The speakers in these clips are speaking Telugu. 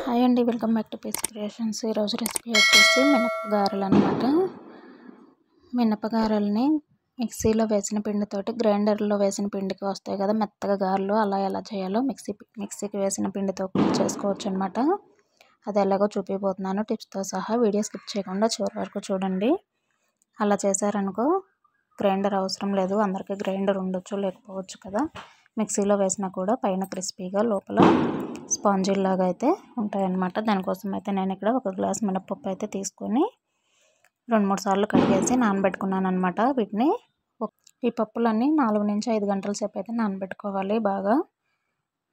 హాయ్ అండి, welcome back to peace creations. ఈరోజు రెసిపీ వచ్చేసి మినపగారెలు అనమాట. మినపగారెల్ని మిక్సీలో వేసిన పిండితోటి గ్రైండర్లో వేసిన పిండికి వస్తాయి కదా మెత్తగా గారెలు, అలా ఎలా చేయాలో మిక్సీకి వేసిన పిండితో చేసుకోవచ్చు అనమాట. అది ఎలాగో చూపిపోతున్నాను టిప్స్తో సహా. వీడియో స్కిప్ చేయకుండా చివరి వరకు చూడండి. అలా చేశారనుకో గ్రైండర్ అవసరం లేదు. అందరికీ గ్రైండర్ ఉండొచ్చు లేకపోవచ్చు కదా. మిక్సీలో వేసినా కూడా పైన క్రిస్పీగా లోపల స్పాంజీలాగా అయితే ఉంటాయన్నమాట. దానికోసం అయితే నేను ఇక్కడ ఒక గ్లాస్ మినపప్పు అయితే తీసుకొని 2-3 సార్లు కడిగేసి నానబెట్టుకున్నాను అనమాట. వీటిని ఈ పప్పులన్నీ 4 నుంచి 5 గంటల సేపు అయితే నానబెట్టుకోవాలి. బాగా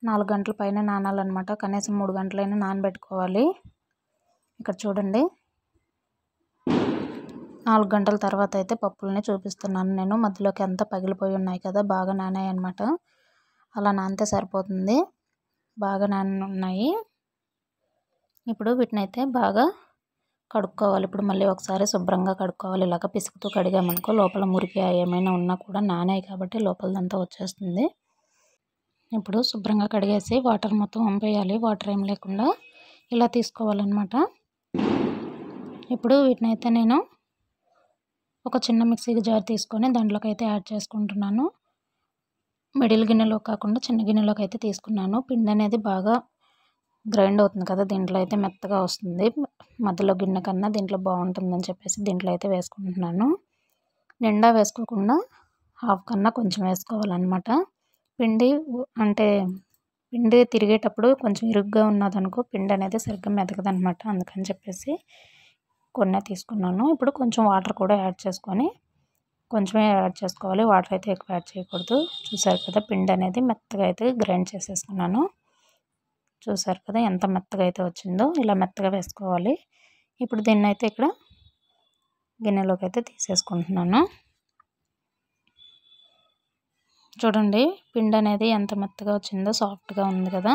4 గంటల పైన నానాలన్నమాట. కనీసం 3 గంటలైనా నానబెట్టుకోవాలి. ఇక్కడ చూడండి, 4 గంటల తర్వాత అయితే పప్పుల్ని చూపిస్తున్నాను నేను. మధ్యలోకి అంతా పగిలిపోయి ఉన్నాయి కదా, బాగా నానాయి అన్నమాట. అలా నానితే సరిపోతుంది. బాగా నానున్నాయి. ఇప్పుడు వీటిని అయితే బాగా కడుక్కోవాలి. ఇప్పుడు మళ్ళీ ఒకసారి శుభ్రంగా కడుక్కోవాలి. ఇలాగ పిసుకుతూ కడిగామనుకో లోపల మురికి ఏమైనా ఉన్నా కూడా నానాయి కాబట్టి లోపలదంతా వచ్చేస్తుంది. ఇప్పుడు శుభ్రంగా కడిగేసి వాటర్ మొత్తం వంపేయాలి. వాటర్ ఏం లేకుండా ఇలా తీసుకోవాలన్నమాట. ఇప్పుడు వీటిని అయితే నేను ఒక చిన్న మిక్సీ జార్ తీసుకొని దాంట్లోకి అయితే యాడ్ చేసుకుంటున్నాను. మిడిల్ గిన్నెలో కాకుండా చిన్న గిన్నెలోకి అయితే తీసుకున్నాను. పిండి అనేది బాగా గ్రైండ్ అవుతుంది కదా, దీంట్లో అయితే మెత్తగా వస్తుంది. మధ్యలో గిన్నె కన్నా దీంట్లో బాగుంటుందని చెప్పేసి దీంట్లో అయితే వేసుకుంటున్నాను. నిండా వేసుకోకుండా హాఫ్ కన్నా కొంచెం వేసుకోవాలన్నమాట. పిండి తిరిగేటప్పుడు కొంచెం ఇరుగ్గా ఉన్నదనుకో పిండి అనేది సరిగ్గా మెదగదనమాట. అందుకని చెప్పేసి కొన్ని తీసుకున్నాను. ఇప్పుడు కొంచెం వాటర్ కూడా యాడ్ చేసుకొని కొంచెమే యాడ్ చేసుకోవాలి. వాటర్ అయితే ఎక్కువ యాడ్ చేయకూడదు. చూసారు కదా, పిండి అనేది మెత్తగా అయితే గ్రైండ్ చేసేసుకున్నాను. చూసారు కదా ఎంత మెత్తగా అయితే వచ్చిందో. ఇలా మెత్తగా వేసుకోవాలి. ఇప్పుడు దీన్ని అయితే ఇక్కడ గిన్నెలోకి అయితే తీసేసుకుంటున్నాను. చూడండి పిండి అనేది ఎంత మెత్తగా వచ్చిందో, సాఫ్ట్గా ఉంది కదా.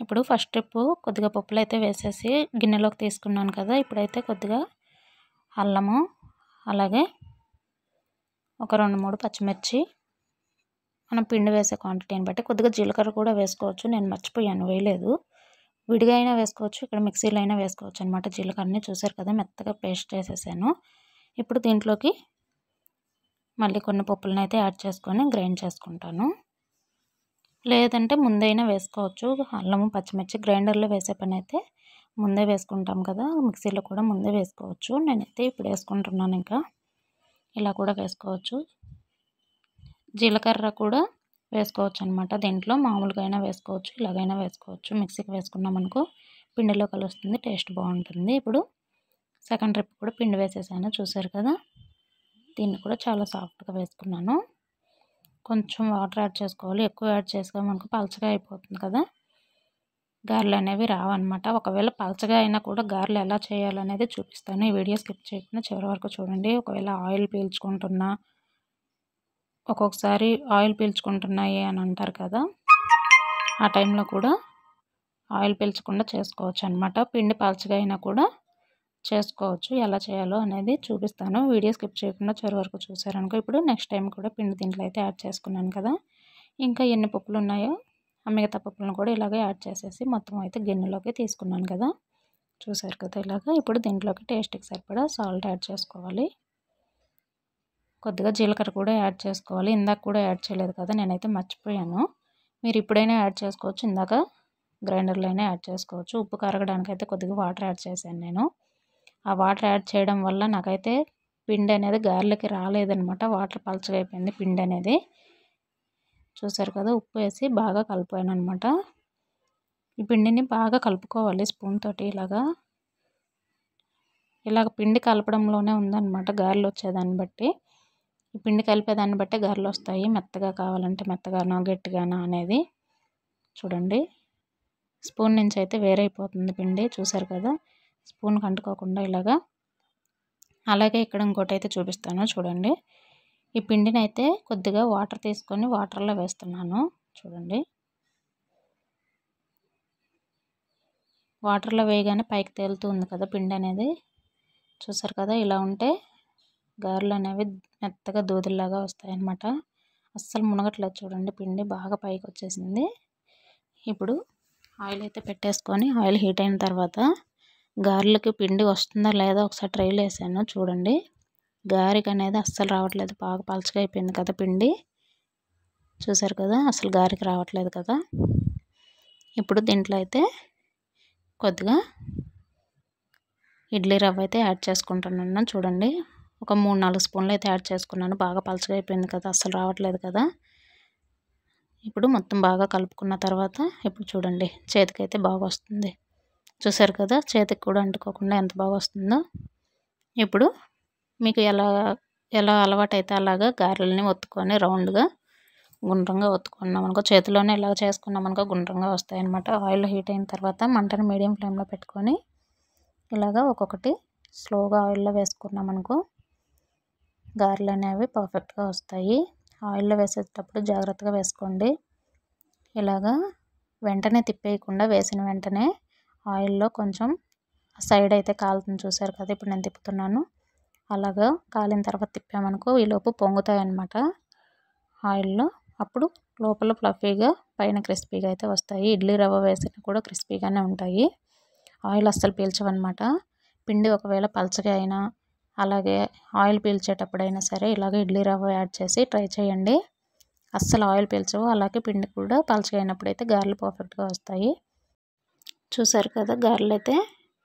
ఇప్పుడు ఫస్ట్ స్టెప్ కొద్దిగా పప్పులు అయితే వేసేసి గిన్నెలోకి తీసుకున్నాను కదా. ఇప్పుడైతే కొద్దిగా అల్లము, అలాగే ఒక 2-3 పచ్చిమిర్చి, మనం పిండి వేసే క్వాంటిటీని బట్టి కొద్దిగా జీలకర్ర కూడా వేసుకోవచ్చు. నేను మర్చిపోయాను, వేయలేదు. విడిగా అయినా వేసుకోవచ్చు, ఇక్కడ మిక్సీలో అయినా వేసుకోవచ్చు అనమాట. జీలకర్రని చూసారు కదా మెత్తగా పేస్ట్ చేసేసాను. ఇప్పుడు దీంట్లోకి మళ్ళీ కొన్ని పప్పులను అయితే యాడ్ చేసుకొని గ్రైండ్ చేసుకుంటాను. లేదంటే ముందైనా వేసుకోవచ్చు. అల్లము పచ్చిమిర్చి గ్రైండర్లో వేసే పని అయితే ముందే వేసుకుంటాం కదా, మిక్సీలో కూడా ముందే వేసుకోవచ్చు. నేనైతే ఇప్పుడు వేసుకుంటున్నాను. ఇంకా ఇలా కూడా వేసుకోవచ్చు. జీలకర్ర కూడా వేసుకోవచ్చు అనమాట. దీంట్లో మామూలుగా అయినా వేసుకోవచ్చు, ఇలాగైనా వేసుకోవచ్చు. మిక్సీకి వేసుకున్నాం అనుకో పిండిలో కలుస్తుంది, టేస్ట్ బాగుంటుంది. ఇప్పుడు సెకండ్ ట్రిప్ కూడా పిండి వేసేసాను. చూసారు కదా, దీన్ని కూడా చాలా సాఫ్ట్గా వేసుకున్నాను. కొంచెం వాటర్ యాడ్ చేసుకోవాలి. ఎక్కువ యాడ్ చేసుకోమనుకో పలచగా అయిపోతుంది కదా, గారెలు అనేవి రావన్నమాట. ఒకవేళ పలచగా అయినా కూడా గారెలు ఎలా చేయాలనేది చూపిస్తాను. ఈ వీడియో స్కిప్ చేయకుండా చివరి వరకు చూడండి. ఒకవేళ ఆయిల్ పీల్చుకుంటున్నా, ఒక్కొక్కసారి ఆయిల్ పీల్చుకుంటున్నాయి అని అంటారు కదా, ఆ టైంలో కూడా ఆయిల్ పీల్చకుండా చేసుకోవచ్చు అనమాట. పిండి పలచగా అయినా కూడా చేసుకోవచ్చు. ఎలా చేయాలో అనేది చూపిస్తాను. వీడియో స్కిప్ చేయకుండా చివరి వరకు చూసారనుకో. ఇప్పుడు నెక్స్ట్ టైం కూడా పిండి దీంట్లో అయితే యాడ్ చేసుకున్నాను కదా. ఇంకా ఎన్ని పప్పులు ఉన్నాయో ఆ మిగతా పప్పులను కూడా ఇలాగే యాడ్ చేసేసి మొత్తం అయితే గిన్నెలోకి తీసుకున్నాను కదా. చూసారు కదా ఇలాగా. ఇప్పుడు దీంట్లోకి టేస్ట్కి సరిపడా సాల్ట్ యాడ్ చేసుకోవాలి. కొద్దిగా జీలకర్ర కూడా యాడ్ చేసుకోవాలి. ఇందాక కూడా యాడ్ చేయలేదు కదా, నేనైతే మర్చిపోయాను. మీరు ఇప్పుడైనా యాడ్ చేసుకోవచ్చు, ఇందాక గ్రైండర్లో అయినా యాడ్ చేసుకోవచ్చు. ఉప్పు కరగడానికి అయితే కొద్దిగా వాటర్ యాడ్ చేశాను నేను. ఆ వాటర్ యాడ్ చేయడం వల్ల నాకైతే పిండి అనేది గారెలకి రాలేదనమాట. వాటర్ పలచగా అయిపోయింది పిండి అనేది. చూసారు కదా, ఉప్పు వేసి బాగా కలిపాను అనమాట. ఈ పిండిని బాగా కలుపుకోవాలి స్పూన్ తోటి. ఇలాగ పిండి కలపడంలోనే ఉందన్నమాట గారెలు వచ్చేదాన్ని బట్టి. ఈ పిండి కలిపేదాన్ని బట్టే గారెలు వస్తాయి. మెత్తగా కావాలంటే మెత్తగానో గట్టిగానో అనేది. చూడండి, స్పూన్ నుంచి అయితే వేరైపోతుంది పిండి. చూసారు కదా, స్పూన్కి అంటుకోకుండా ఇలాగా. అలాగే ఇక్కడ ఇంకోటి అయితే చూపిస్తాను చూడండి. ఈ పిండిని అయితే కొద్దిగా వాటర్ తీసుకొని వాటర్లో వేస్తున్నాను. చూడండి, వాటర్లో వేయగానే పైకి తేలుతుంది కదా పిండి అనేది. చూసారు కదా, ఇలా ఉంటే గారెలు అనేవి మెత్తగా దూదిలాగా వస్తాయన్నమాట. అస్సలు మునగట్లేదు చూడండి, పిండి బాగా పైకి వచ్చేసింది. ఇప్పుడు ఆయిల్ అయితే పెట్టేసుకొని ఆయిల్ హీట్ అయిన తర్వాత గారెలకి పిండి వస్తుందా లేదా ఒకసారి ట్రైలో వేసాను చూడండి. గారెకి అనేది అస్సలు రావట్లేదు, బాగా పలచగా అయిపోయింది కదా పిండి. చూసారు కదా, అసలు గారెకి రావట్లేదు కదా. ఇప్పుడు దీంట్లో అయితే కొద్దిగా ఇడ్లీ రవ్వ అయితే యాడ్ చేసుకుంటున్నాను. చూడండి, ఒక 3-4 స్పూన్లు అయితే యాడ్ చేసుకున్నాను. బాగా పలచగా అయిపోయింది కదా, అస్సలు రావట్లేదు కదా. ఇప్పుడు మొత్తం బాగా కలుపుకున్న తర్వాత ఇప్పుడు చూడండి చేతికైతే బాగా వస్తుంది. చూసారు కదా, చేతికి కూడా అంటుకోకుండా ఎంత బాగా వస్తుందో. ఇప్పుడు మీకు ఎలా అలవాటైతే అలాగా గారెలని ఒత్తుకొని రౌండ్గా గుండ్రంగా ఒత్తుకున్నాం అనుకో, చేతిలోనే ఇలా చేసుకున్నాం అనుకో గుండ్రంగా వస్తాయి అన్నమాట. ఆయిల్ హీట్ అయిన తర్వాత మంటను మీడియం ఫ్లేమ్లో పెట్టుకొని ఇలాగా ఒక్కొక్కటి స్లోగా ఆయిల్లో వేసుకున్నాం అనుకో గారెలు అనేవి పర్ఫెక్ట్గా వస్తాయి. ఆయిల్లో వేసేటప్పుడు జాగ్రత్తగా వేసుకోండి. ఇలాగా వెంటనే తిప్పేయకుండా వేసిన వెంటనే ఆయిల్లో కొంచెం సైడ్ అయితే కాలుతుంది. చూసారు కదా, ఇప్పుడు నేను తిప్పుతున్నాను. అలాగా కాలిన తర్వాత తిప్పామనుకో ఈలోపు పొంగుతాయి అన్నమాట ఆయిల్లో. అప్పుడు లోపల ఫ్లఫీగా పైన క్రిస్పీగా అయితే వస్తాయి. ఇడ్లీ రవ్వ వేసినా కూడా క్రిస్పీగానే ఉంటాయి. ఆయిల్ అస్సలు పీల్చవన్నమాట. పిండి ఒకవేళ పలచగా అయినా అలాగే ఆయిల్ పీల్చేటప్పుడైనా సరే ఇలాగ ఇడ్లీ రవ్వ యాడ్ చేసి ట్రై చేయండి. అస్సలు ఆయిల్ పీల్చవు. అలాగే పిండి కూడా పలచగా అయినప్పుడైతే గారెలు పర్ఫెక్ట్గా వస్తాయి. చూసారు కదా, గారెలు అయితే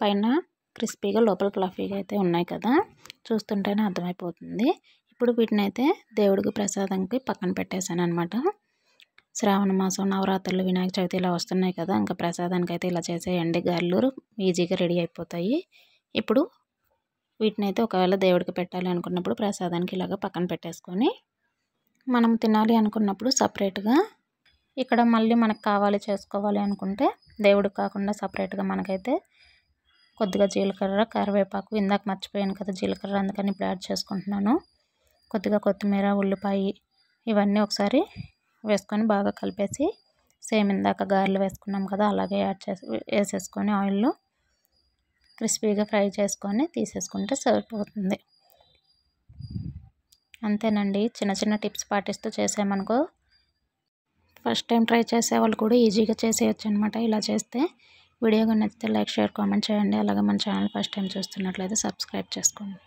పైన క్రిస్పీగా లోపల ఫ్లఫీగా అయితే ఉన్నాయి కదా, చూస్తుంటేనే అర్థమైపోతుంది. ఇప్పుడు వీటిని అయితే దేవుడికి ప్రసాదంకి పక్కన పెట్టేశాను అనమాట. శ్రావణ మాసం, నవరాత్రులు, వినాయక చవితి ఇలా వస్తున్నాయి కదా, ఇంకా ప్రసాదానికి అయితే ఇలా చేసేయండి. గారెలు ఈజీగా రెడీ అయిపోతాయి. ఇప్పుడు వీటిని అయితే ఒకవేళ దేవుడికి పెట్టాలి అనుకున్నప్పుడు ప్రసాదానికి ఇలాగ పక్కన పెట్టేసుకొని మనం తినాలి అనుకున్నప్పుడు సపరేట్గా ఇక్కడ మళ్ళీ మనకు కావాలి చేసుకోవాలి అనుకుంటే దేవుడికి కాకుండా సపరేట్గా మనకైతే కొద్దిగా జీలకర్ర, కరివేపాకు, ఇందాక మర్చిపోయాను కదా జీలకర్ర, అందుకని ఇప్పుడు యాడ్ చేసుకుంటున్నాను. కొద్దిగా కొత్తిమీర, ఉల్లిపాయ ఇవన్నీ ఒకసారి వేసుకొని బాగా కలిపేసి సేమ్ ఇందాక గారెలు వేసుకున్నాం కదా అలాగే వేసేసుకొని ఆయిల్లో క్రిస్పీగా ఫ్రై చేసుకొని తీసేసుకుంటే సరిపోతుంది. అంతేనండి, చిన్న చిన్న టిప్స్ పాటిస్తూ చేసామనుకో ఫస్ట్ టైం ట్రై చేసే వాళ్ళు కూడా ఈజీగా చేసేయచ్చు అనమాట. ఇలా చేస్తే వీడియో నచ్చితే లైక్, షేర్, కామెంట్ చేయండి. అలాగే మన ఛానల్ ఫస్ట్ టైం చూస్తున్నట్లయితే సబ్స్క్రైబ్ చేసుకోండి.